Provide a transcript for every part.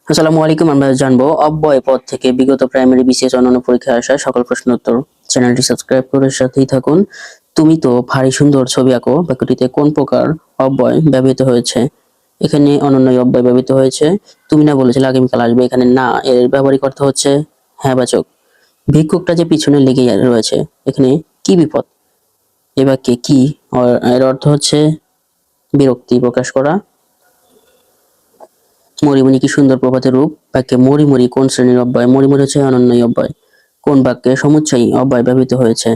আসসালামু আলাইকুম। আমরা জানবো অব্যয় পদ থেকে বিগত প্রাইমারি বিসিএস অন্যান্য পরীক্ষায় আসা সকল প্রশ্ন উত্তর। চ্যানেলটি সাবস্ক্রাইব করে সাথেই থাকুন। তুমি তো ভারী সুন্দর ছবি আঁকো বাক্যটিতে কোন প্রকার অব্যয় ব্যবহৃত হয়েছে? এখানে অনন্য অব্যয় ব্যবহৃত হয়েছে। তুমি না বলেছিলে আগামীকাল আসবে, এখানে না এর ব্যবহারিক অর্থ হচ্ছে হ্যাঁ বাচক। ভিক্ষুকটা যে পিছনে লেগে রয়েছে, এখানে কি বিপদ? এ বাক্যে কি এর অর্থ হচ্ছে বিরক্তি প্রকাশ করা। মরিমুনি কি সুন্দর প্রভাতের রূপ। বাক্যে মরিমুরি কোন শ্রেণীর অব্যয়? মরিমুরি হচ্ছে অনন্যই অব্যয়। কোন বাক্যে সমুচ্চয়ী অব্যয় ব্যবহৃত হয়েছে?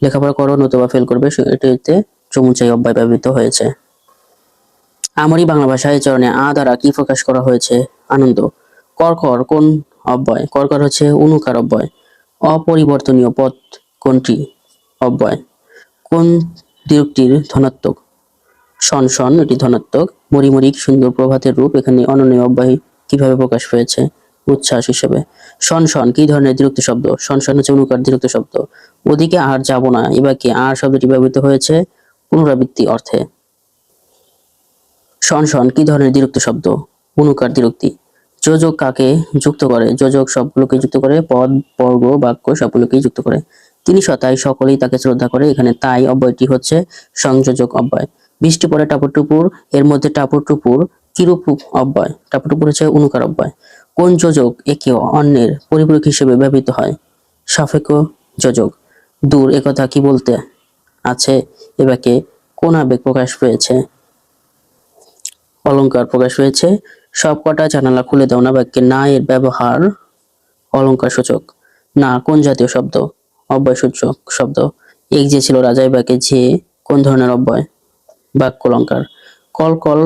লেখাপড়া করো নতুবা ফেল করবে, এটিতে সমুচ্চয়ী অব্যয় ব্যবহৃত হয়েছে। আমারই বাংলা ভাষায় এই চরণে আ দ্বারা কি প্রকাশ করা হয়েছে? আনন্দ। করকর কোন অব্যয়? করকর হচ্ছে অনুকার অব্যয়। অপরিবর্তনীয় পদ কোনটি? অব্যয়। কোন দ্বিরুক্তির ধনাত্মক? শন শন এটি ধনাত্মক। মরিমরি সুন্দর প্রভাতের রূপ, এখানে অনন্য অব্যয় কিভাবে প্রকাশ পেয়েছে? উচ্ছ্বাস হিসেবে। শন শন কি ধরনের দ্বিরুক্তি শব্দ? শন শন হচ্ছে অনুকার দ্বিরুক্তি শব্দ। ওদিকে আর যাব না এবার কি আর শব্দটি ব্যবহৃত হয়েছে পুনরাবৃত্তি অর্থে। শন শন কি ধরনের দ্বিরুক্তি শব্দ? অনুকার দ্বিরুক্তি। যোজক কাকে যুক্ত করে? যোজক সবগুলোকে যুক্ত করে, পদ বর্গ বাক্য সবগুলোকেই যুক্ত করে। তিনি তাই সকলেই তাকে শ্রদ্ধা করে, এখানে তাই অব্যয়টি হচ্ছে সংযোজক অব্যয়। বৃষ্টি পড়ে টাপুর টুপুর, এর মধ্যে টাপুর টুপুর কিরূপ অব্যয়? টাপুর টুপুর হচ্ছে অনুকার অব্যয়। কোন যোজক একে অন্যের পরিপূরক হিসেবে ব্যবহৃত হয়? সাপেক্ষ যোজক। দূর একথা কি বলতে আছে, এবাকে কোন আবেগ প্রকাশ পেয়েছে? অলংকার প্রকাশ হয়েছে। সবকটা জানালা খুলে দাও না বাক্যে না এর ব্যবহার অলংকার সূচক। না কোন জাতীয় শব্দ? অব্যয় সূচক শব্দ। এক যে ছিল রাজাই বাক্যে যে কোন ধরনের অব্যয়? বাক্য অলংকার। কল কল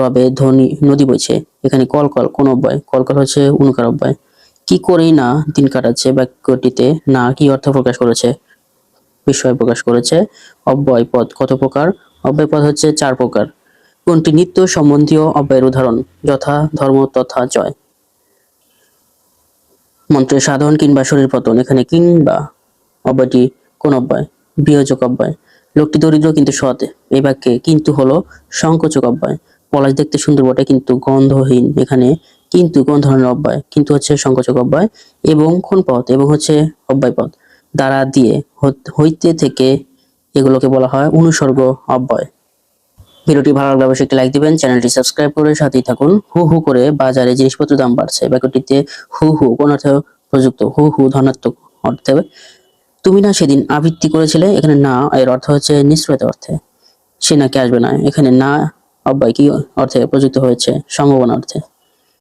রবে ধ্বনি নদী বইছে, এখানে কল কল কোন অব্যয়? কল কল হচ্ছে অনুকার অব্যয়। কি করেই না দিন কাটাচ্ছে বাক্যটিতে না কি অর্থ প্রকাশ করেছে? বিষয় প্রকাশ করেছে। অব্যয় পদ কত প্রকার? অব্যয় পদ হচ্ছে 4 প্রকার। কোনটি নিত্য সম্বন্ধীয় অব্যয়ের উদাহরণ? যথা ধর্ম তথা জয়। মন্ত্রের সাধারণ কিংবা শরীর পতন, এখানে কিংবা অব্যয়টি কোন অব্যয়? বিয়োজক অব্যয়। লোকটি দরিদ্র কিন্তু সৎ, এই বাক্যে কিন্তু হলো সংকোচক অব্যয়। পলাশ দেখতে সুন্দর বটে কিন্তু গন্ধহীন, এখানে কিন্তু কোন ধরনের অব্যয়? কিন্তু হচ্ছে সংকোচক অব্যয়। এবং কোন পদ? এবং হচ্ছে অব্যয় পদ। দ্বারা দিয়ে হইতে থেকে এগুলোকে বলা হয় অনুসর্গ অব্যয়। ভিডিওটি ভালো লাগলে অবশ্যই একটি লাইক দিবেন, চ্যানেলটি সাবস্ক্রাইব করে সাথেই থাকুন। হু হু করে বাজারে জিনিসপত্রের দাম বাড়ছে, বাক্যটিতে হু হু কোন অর্থে প্রযুক্ত? হু হু ধনাত্মক অর্থে। তুমি না সেদিন আবৃত্তি করেছিলে, এখানে না এর অর্থ হচ্ছে নিশ্চয়তা অর্থে। সে নাকি আসবে না, এখানে না অব্যয় কি অর্থে প্রযুক্ত হয়েছে? সম্ভাবনা অর্থে।